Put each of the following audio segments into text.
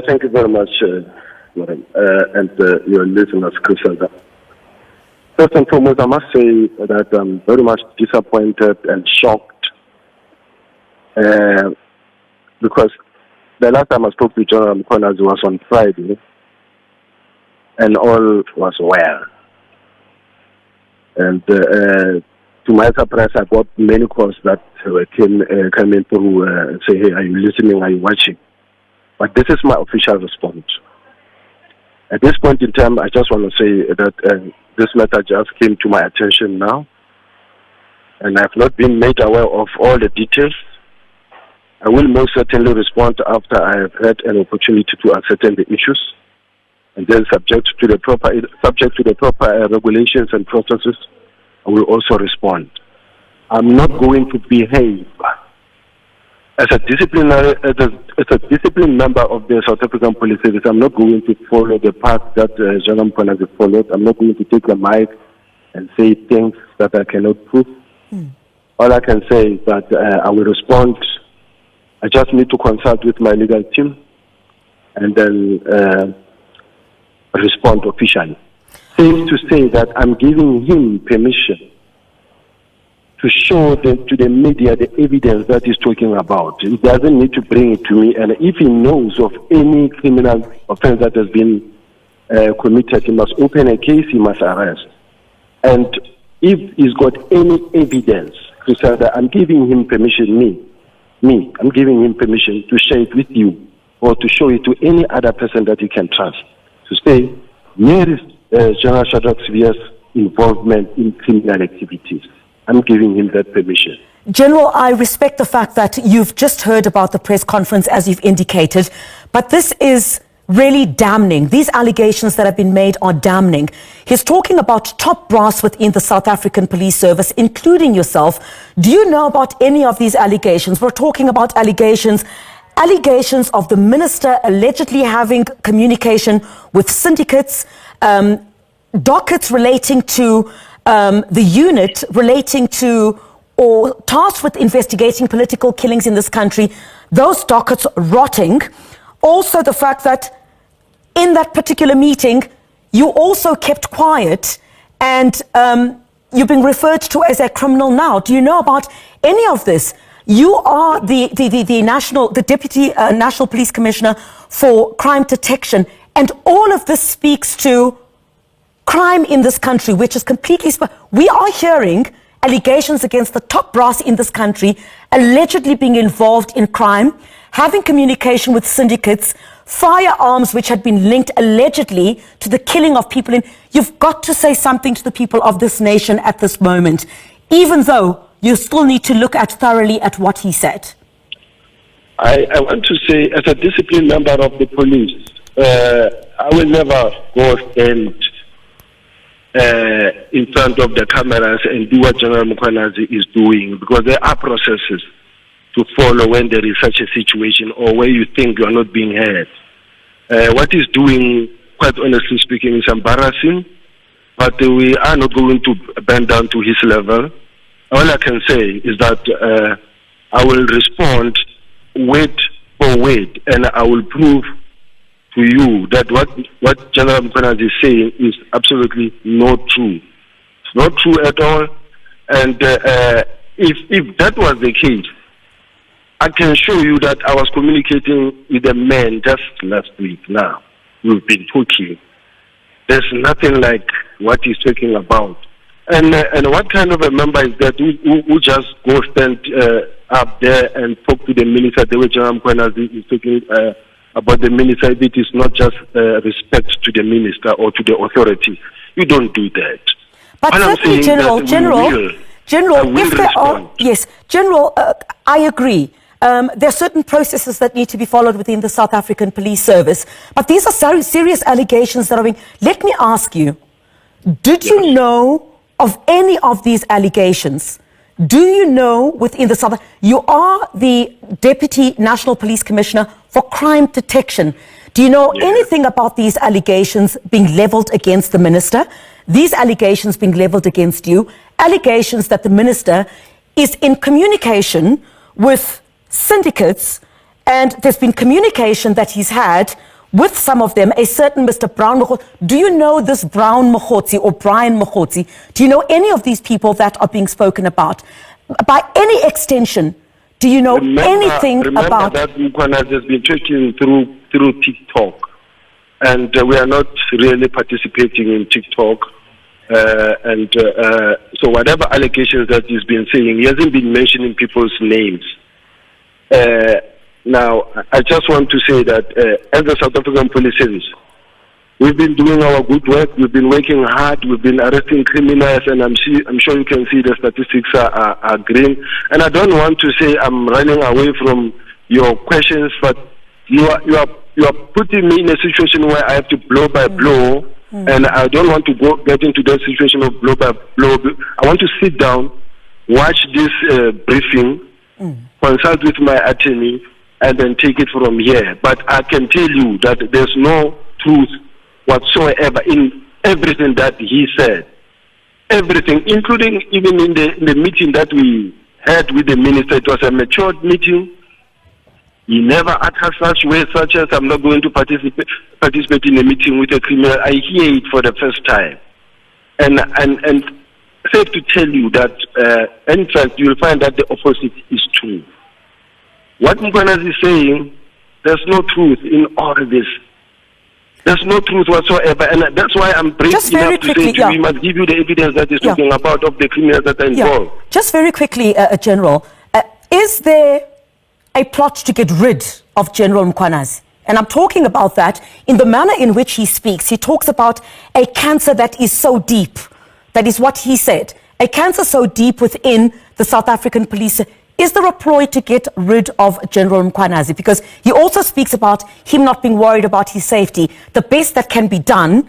Thank you very much, madam, and your listeners, Christian. First and foremost, I must say that I'm very much disappointed and shocked because the last time I spoke to Nhlanhla Mkhwanazi was on Friday, and all was well. And to my surprise, I got many calls that came through say, "Hey, are you listening? Are you watching?" But this is my official response. At this point in time, I just want to say that this matter just came to my attention now, and I have not been made aware of all the details. I will most certainly respond after I have had an opportunity to ascertain the issues, and then subject to the proper regulations and processes, I will also respond. I'm not going to behave as a disciplined member of the South African Police Service. I'm not going to follow the path that Nhlanhla Mkhwanazi followed. I'm not going to take the mic and say things that I cannot prove. All I can say is that I will respond. I just need to consult with my legal team and then respond officially. Safe to say that I'm giving him permission to show to the media the evidence that he's talking about. He doesn't need to bring it to me, and if he knows of any criminal offense that has been committed, he must open a case, he must arrest. And if he's got any evidence to say that I'm giving him permission, I'm giving him permission to share it with you or to show it to any other person that he can trust, to say, here is General Shadrack Sibiya's involvement in criminal activities. I'm giving him that permission. General, I respect the fact that you've just heard about the press conference, as you've indicated, but this is really damning. These allegations that have been made are damning. He's talking about top brass within the South African Police Service, including yourself. Do you know about any of these allegations? We're talking about allegations of the minister allegedly having communication with syndicates, dockets relating to the unit relating to or tasked with investigating political killings in this country, those dockets rotting. Also the fact that in that particular meeting, you also kept quiet and you're being referred to as a criminal now. Do you know about any of this? You are the Deputy National Police Commissioner for Crime Detection, and all of this speaks to crime in this country, which is completely... We are hearing allegations against the top brass in this country allegedly being involved in crime, having communication with syndicates, firearms which had been linked allegedly to the killing of people. You've got to say something to the people of this nation at this moment, even though you still need to look thoroughly at what he said. I want to say, as a disciplined member of the police, I will never go stand in front of the cameras and do what Nhlanhla Mkhwanazi is doing, because there are processes to follow when there is such a situation or where you think you are not being heard. What he's doing, quite honestly speaking, is embarrassing, but we are not going to bend down to his level. All I can say is that I will respond word for word, and I will prove to you that what Nhlanhla Mkhwanazi is saying is absolutely not true. It's not true at all. And if that was the case, I can show you that I was communicating with a man just last week now. We've been talking. There's nothing like what he's talking about. And what kind of a member is that who just go stand up there and talk to the minister the way Nhlanhla Mkhwanazi is talking about the minister? It is not just respect to the minister or to the authority. You don't do that. But certainly, General, if there are, yes, General, I agree. There are certain processes that need to be followed within the South African Police Service, but these are serious allegations that are being... Let me ask you, did you know of any of these allegations? Do you know within the South... You are the Deputy National Police Commissioner for Crime Detection. Do you know anything about these allegations being leveled against the minister? These allegations being leveled against you? Allegations that the minister is in communication with syndicates And there's been communication that he's had with some of them, a certain Mr. Brown Mkhwanazi. Do you know this Brown Mkhwanazi or Brian Mkhwanazi? Do you know any of these people that are being spoken about? By any extension, do you know anything about... Remember that Mkhwanazi has been talking through TikTok, and we are not really participating in TikTok. So whatever allegations that he's been saying, he hasn't been mentioning people's names. Now, I just want to say that as the South African Police Service, we've been doing our good work. We've been working hard. We've been arresting criminals, and I'm sure you can see the statistics are green. And I don't want to say I'm running away from your questions, but you are putting me in a situation where I have to blow by blow, and I don't want to get into that situation of blow by blow. I want to sit down, watch this briefing, consult with my attorney, and then take it from here. But I can tell you that there's no truth whatsoever in everything that he said. Everything, including even in the meeting that we had with the minister. It was a matured meeting. He never uttered such words such as, I'm not going to participate in a meeting with a criminal. I hear it for the first time. And safe to tell you that, in fact, you will find that the opposite is true. What Mkhwanazi is saying, there's no truth in all this. There's no truth whatsoever, and that's why I'm brave enough to say to you, we must give you the evidence that is talking about of the criminals that are involved. Just very quickly, General, is there a plot to get rid of General Mkhwanazi? And I'm talking about that in the manner in which he speaks. He talks about a cancer that is so deep. That is what he said. A cancer so deep within the South African police. Is there a ploy to get rid of General Mkhwanazi? Because he also speaks about him not being worried about his safety. The best that can be done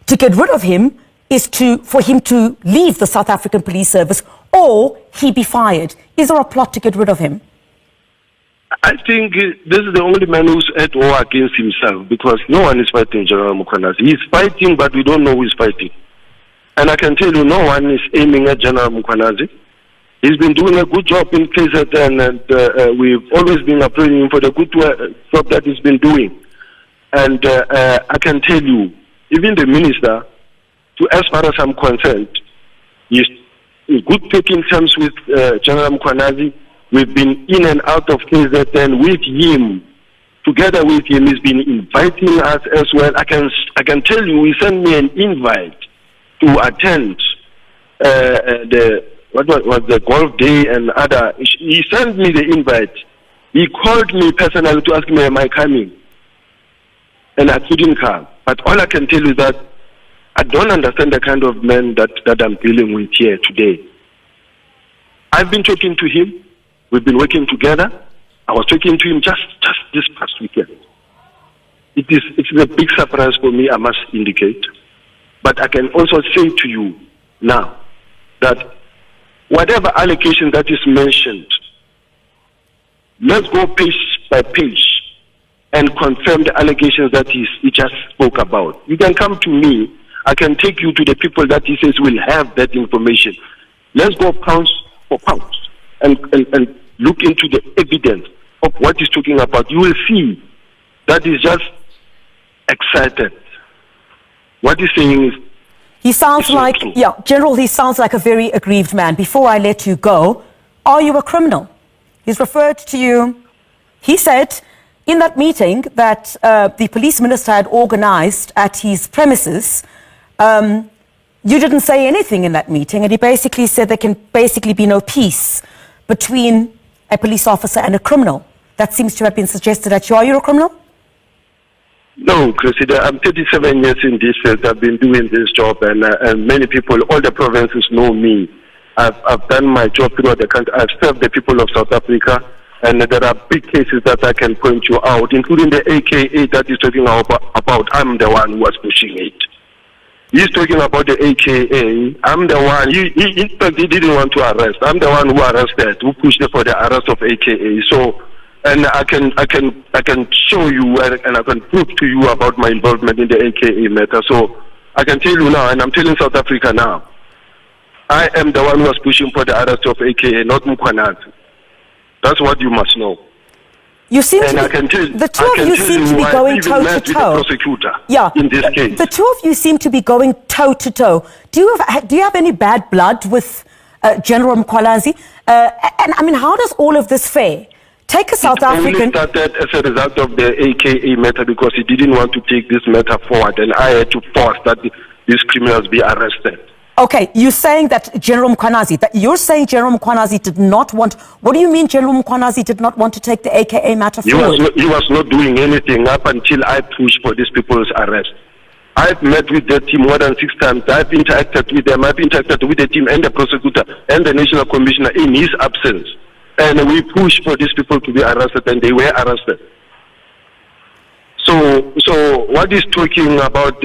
to get rid of him is for him to leave the South African Police Service, or he be fired. Is there a plot to get rid of him? I think this is the only man who's at war against himself, because no one is fighting General Mkhwanazi. He's fighting, but we don't know who is fighting. And I can tell you, no one is aiming at General Mkhwanazi. He's been doing a good job in KZN, and we've always been applauding him for the good job that he's been doing. And I can tell you, even the minister, as far as I'm concerned, is in good taking terms with General Mkhwanazi. We've been in and out of KZN with him. Together with him, he's been inviting us as well. I can tell you, he sent me an invite to attend what was the golf day and other. He sent me the invite. He called me personally to ask me, am I coming? And I couldn't come. But all I can tell you is that I don't understand the kind of man that I'm dealing with here today. I've been talking to him. We've been working together. I was talking to him just this past weekend. It's a big surprise for me, I must indicate. But I can also say to you now that whatever allegation that is mentioned, let's go page by page and confirm the allegations that he just spoke about. You can come to me. I can take you to the people that he says will have that information. Let's go pound for pound and look into the evidence of what he's talking about. You will see that he's just excited. What he's saying is, he sounds like, General, he sounds like a very aggrieved man. Before I let you go, are you a criminal? He's referred to you. He said in that meeting that the police minister had organized at his premises, you didn't say anything in that meeting, and he basically said there can basically be no peace between a police officer and a criminal. That seems to have been suggested at you. Are you a criminal? No, Cressida, I'm 37 years in this field. I've been doing this job, and many people, all the provinces know me. I've done my job throughout the country. I've served the people of South Africa, and there are big cases that I can point you out, including the AKA that he's talking about. I'm the one who was pushing it. He's talking about the AKA. I'm the one. In fact, he didn't want to arrest. I'm the one who arrested, who pushed for the arrest of AKA. So. And I can show you and I can prove to you about my involvement in the AKA matter. So I can tell you now, and I'm telling South Africa now, I am the one who was pushing for the arrest of AKA, not Mkhwanazi. That's what you must know. You seem and to I can tell, the two of you seem to be going toe to toe. Prosecutor, yeah, in this case, the two of you seem to be going toe to toe. Do you have any bad blood with General Mkhwanazi? And I mean, how does all of this fare? Take a South African. Only started as a result of the AKA matter because he didn't want to take this matter forward, and I had to force that these criminals be arrested. Okay, you're saying that General Mkhwanazi, you're saying General Mkhwanazi did not want, what do you mean General Mkhwanazi did not want to take the AKA matter forward? He was not doing anything up until I pushed for these people's arrest. I've met with the team more than 6 times. I've interacted with them. I've interacted with the team and the prosecutor and the National Commissioner in his absence. And we pushed for these people to be arrested, and they were arrested. So what is talking about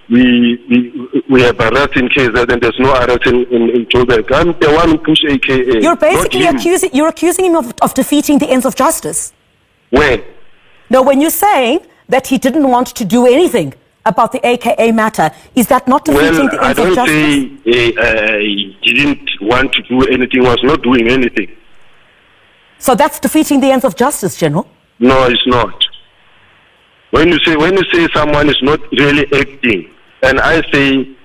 we have arrest in KZ and there's no arrest in Joburg? I'm the one who pushed AKA. You're basically accusing him of defeating the ends of justice. When? No, when you're saying that he didn't want to do anything about the AKA matter, is that not defeating the ends of justice? I don't say he didn't want to do anything, was not doing anything. So that's defeating the ends of justice, General? No, it's not. When you say someone is not really acting, and I say,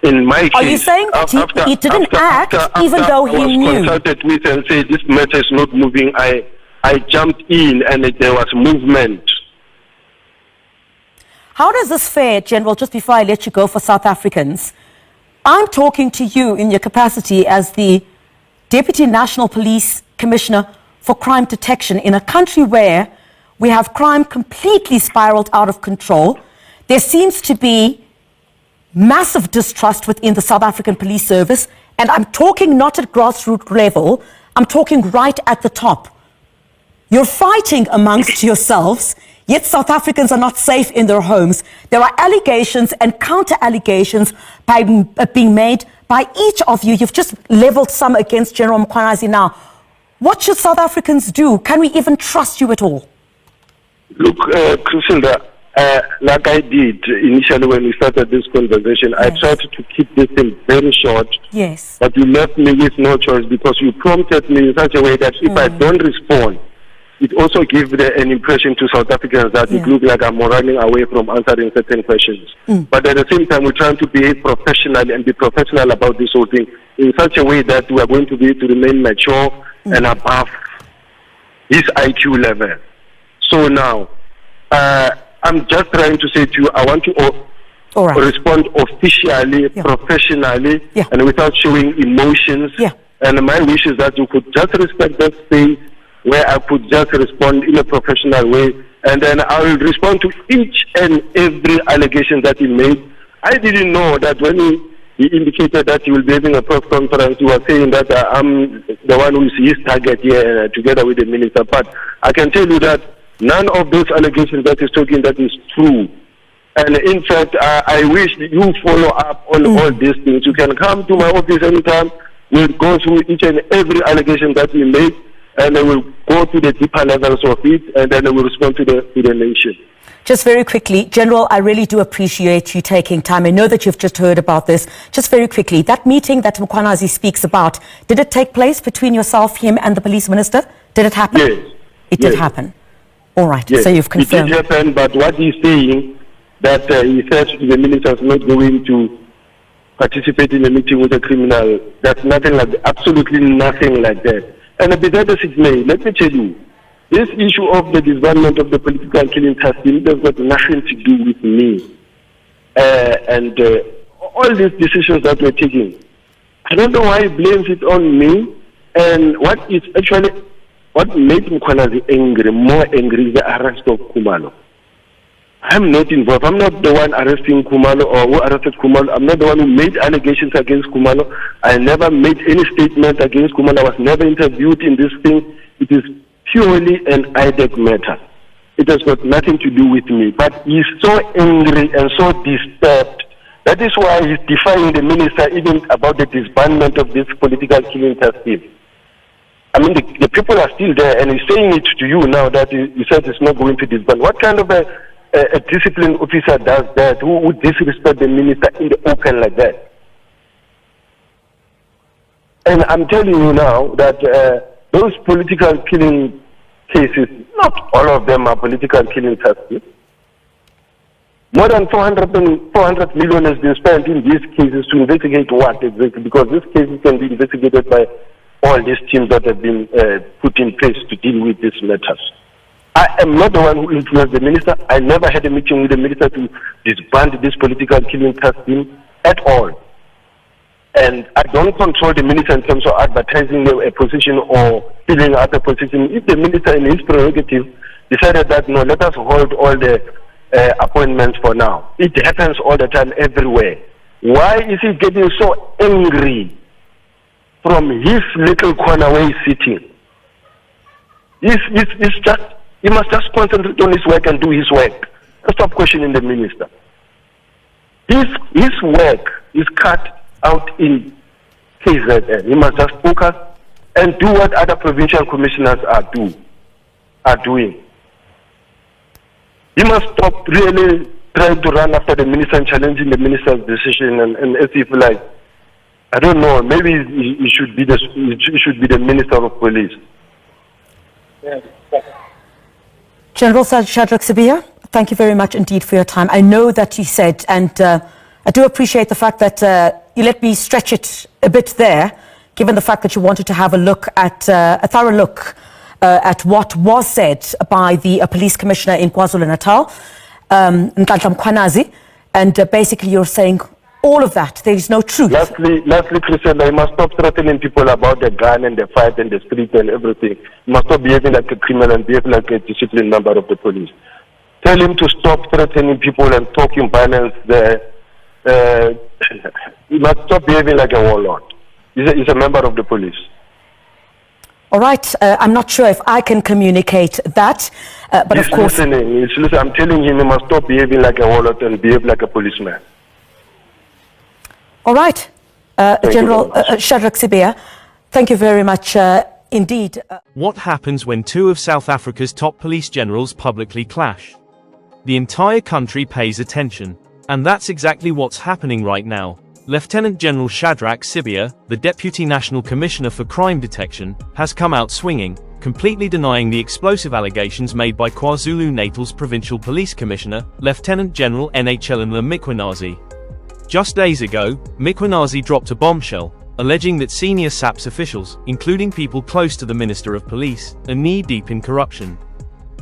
in my case, are you saying that he didn't act even though he knew? I was consulted with and said this matter is not moving. I jumped in and there was movement. How does this fare, General, just before I let you go, for South Africans? I'm talking to you in your capacity as the Deputy National Police Commissioner for Crime Detection in a country where we have crime completely spiraled out of control. There seems to be massive distrust within the South African Police Service, and I'm talking not at grassroots level, I'm talking right at the top. You're fighting amongst yourselves, yet South Africans are not safe in their homes. There are allegations and counter-allegations being made by each of you. You've just leveled some against General Mkhwanazi now. What should South Africans do? Can we even trust you at all? Look, Criselda, like I did initially when we started this conversation, yes. I tried to keep this thing very short. Yes. But you left me with no choice because you prompted me in such a way that if I don't respond, it also gives an impression to South Africans that it looks like I'm running away from answering certain questions. But at the same time, we're trying to behave professionally and be professional about this whole thing in such a way that we are going to be able to remain mature and above his IQ level. So now, I'm just trying to say to you, I want to respond officially, professionally, and without showing emotions. And my wish is that you could just respect that space where I could just respond in a professional way. And then I will respond to each and every allegation that he made. I didn't know that when he indicated that he will be having a press conference, he was saying that I'm the one who is his target here together with the minister. But I can tell you that none of those allegations that he's talking that is true. And in fact, I wish you follow up on all these things. You can come to my office anytime. We'll go through each and every allegation that we made, and then we'll go to the deeper levels of it, and then we'll respond to the nation. Just very quickly, General, I really do appreciate you taking time. I know that you've just heard about this. Just very quickly, that meeting that Mkhwanazi speaks about, did it take place between yourself, him, and the police minister? Did it happen? Yes. It did happen. All right, yes. So you've confirmed. It did happen, but what he's saying, that he said the minister is not going to participate in a meeting with a criminal, that's nothing like that, absolutely nothing like that. And be that as it may, let me tell you, this issue of the disbandment of the political killing task team has got nothing to do with me. And all these decisions that we're taking, I don't know why he blames it on me. And what made Mkhwanazi angry, more angry, is the arrest of Khumalo. I'm not involved. I'm not the one arresting Khumalo or who arrested Khumalo. I'm not the one who made allegations against Khumalo. I never made any statement against Khumalo. I was never interviewed in this thing. It is purely an IDEC matter. It has got nothing to do with me. But he's so angry and so disturbed. That is why he's defying the minister even about the disbandment of this political killing task team. I mean, the people are still there, and he's saying it to you now that he said it's not going to disband. What kind of a discipline officer does that? Who would disrespect the minister in the open like that? And I'm telling you now that those political killing cases, not all of them are political killing cases. More than 400 million has been spent in these cases to investigate what exactly, because these cases can be investigated by all these teams that have been put in place to deal with these matters. I am not the one who influenced the minister. I never had a meeting with the minister to disband this political killing team at all. And I don't control the minister in terms of advertising a position or filling up a position. If the minister in his prerogative decided that, no, let us hold all the appointments for now. It happens all the time everywhere. Why is he getting so angry from his little corner where he's sitting? He must just concentrate on his work and do his work. Stop questioning the minister. His work is cut out in KZN. He must just focus and do what other provincial commissioners are doing. He must stop really trying to run after the minister and challenging the minister's decision and as if, like, I don't know, maybe he should be the minister of police. Yeah. General Shadrack Sibiya, thank you very much indeed for your time. I know that you said, and I do appreciate the fact that you let me stretch it a bit there, given the fact that you wanted to have a look at a thorough look at what was said by the police commissioner in KwaZulu-Natal, Nhlanhla Mkhwanazi, and basically you're saying all of that, there is no truth. Lastly, Christian, you must stop threatening people about the gun and the fight and the street and everything. You must stop behaving like a criminal and behave like a disciplined member of the police. Tell him to stop threatening people and talking violence there. You must stop behaving like a warlord. He's a member of the police. All right. I'm not sure if I can communicate that, but he's of course... He's listening. I'm telling him he must stop behaving like a warlord and behave like a policeman. All right. General Shadrack Sibiya, thank you very much indeed. What happens when two of South Africa's top police generals publicly clash? The entire country pays attention. And that's exactly what's happening right now. Lieutenant General Shadrack Sibiya, the Deputy National Commissioner for Crime Detection, has come out swinging, completely denying the explosive allegations made by KwaZulu-Natal's Provincial Police Commissioner, Lieutenant General Nhlanhla Mkhwanazi. Just days ago, Mkhwanazi dropped a bombshell, alleging that senior SAPS officials, including people close to the Minister of Police, are knee-deep in corruption.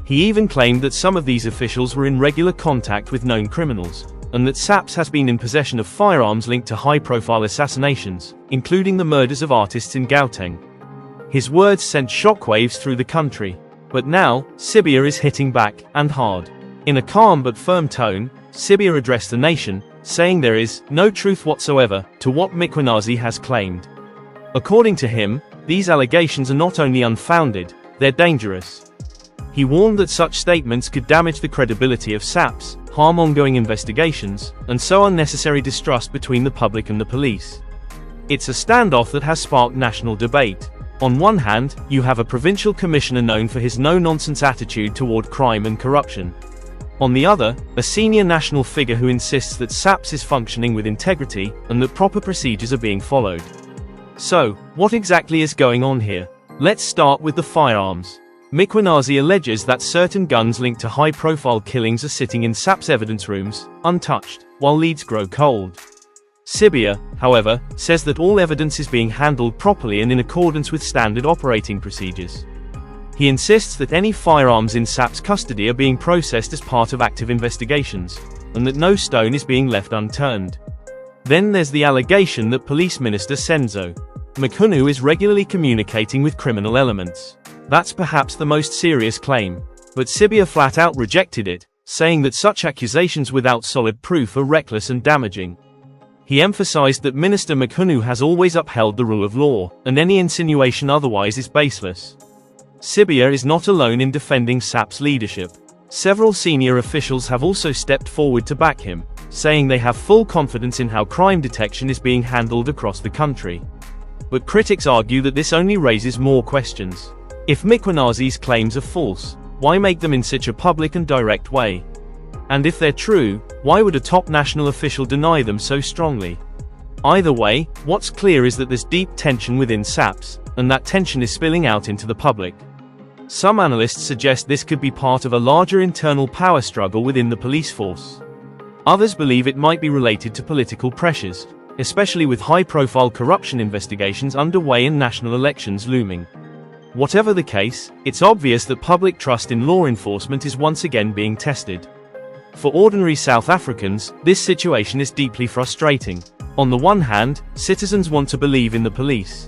He even claimed that some of these officials were in regular contact with known criminals, and that SAPS has been in possession of firearms linked to high-profile assassinations, including the murders of artists in Gauteng. His words sent shockwaves through the country. But now, Sibiya is hitting back, and hard. In a calm but firm tone, Sibiya addressed the nation, saying there is no truth whatsoever to what Mkhwanazi has claimed. According to him, these allegations are not only unfounded, they're dangerous. He warned that such statements could damage the credibility of SAPS, harm ongoing investigations, and sow unnecessary distrust between the public and the police. It's a standoff that has sparked national debate. On one hand, you have a provincial commissioner known for his no-nonsense attitude toward crime and corruption. On the other, a senior national figure who insists that SAPS is functioning with integrity and that proper procedures are being followed. So, what exactly is going on here? Let's start with the firearms. Mkhwanazi alleges that certain guns linked to high-profile killings are sitting in SAPS evidence rooms, untouched, while leads grow cold. Sibiya, however, says that all evidence is being handled properly and in accordance with standard operating procedures. He insists that any firearms in SAPS custody are being processed as part of active investigations, and that no stone is being left unturned. Then there's the allegation that Police Minister Senzo Mchunu is regularly communicating with criminal elements. That's perhaps the most serious claim, but Sibiya flat out rejected it, saying that such accusations without solid proof are reckless and damaging. He emphasized that Minister Mchunu has always upheld the rule of law, and any insinuation otherwise is baseless. Sibiya is not alone in defending SAP's leadership. Several senior officials have also stepped forward to back him, saying they have full confidence in how crime detection is being handled across the country. But critics argue that this only raises more questions. If Mkhwanazi's claims are false, why make them in such a public and direct way? And if they're true, why would a top national official deny them so strongly? Either way, what's clear is that there's deep tension within SAPS, and that tension is spilling out into the public. Some analysts suggest this could be part of a larger internal power struggle within the police force. Others believe it might be related to political pressures, especially with high-profile corruption investigations underway and national elections looming. Whatever the case, it's obvious that public trust in law enforcement is once again being tested. For ordinary South Africans, this situation is deeply frustrating. On the one hand, citizens want to believe in the police.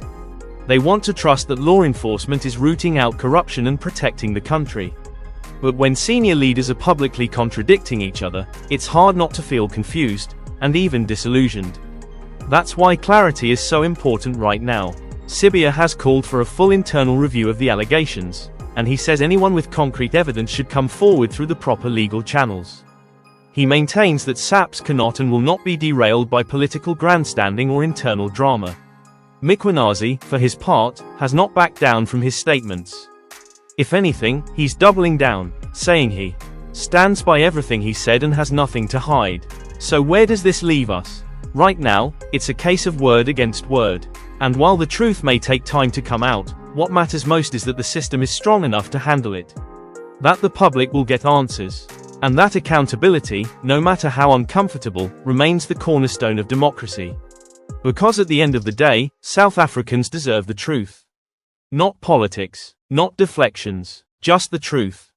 They want to trust that law enforcement is rooting out corruption and protecting the country. But when senior leaders are publicly contradicting each other, it's hard not to feel confused, and even disillusioned. That's why clarity is so important right now. Sibiya has called for a full internal review of the allegations, and he says anyone with concrete evidence should come forward through the proper legal channels. He maintains that SAPS cannot and will not be derailed by political grandstanding or internal drama. Mkhwanazi, for his part, has not backed down from his statements. If anything, he's doubling down, saying he stands by everything he said and has nothing to hide. So where does this leave us? Right now, it's a case of word against word. And while the truth may take time to come out, what matters most is that the system is strong enough to handle it. That the public will get answers. And that accountability, no matter how uncomfortable, remains the cornerstone of democracy. Because at the end of the day, South Africans deserve the truth. Not politics, not deflections, just the truth.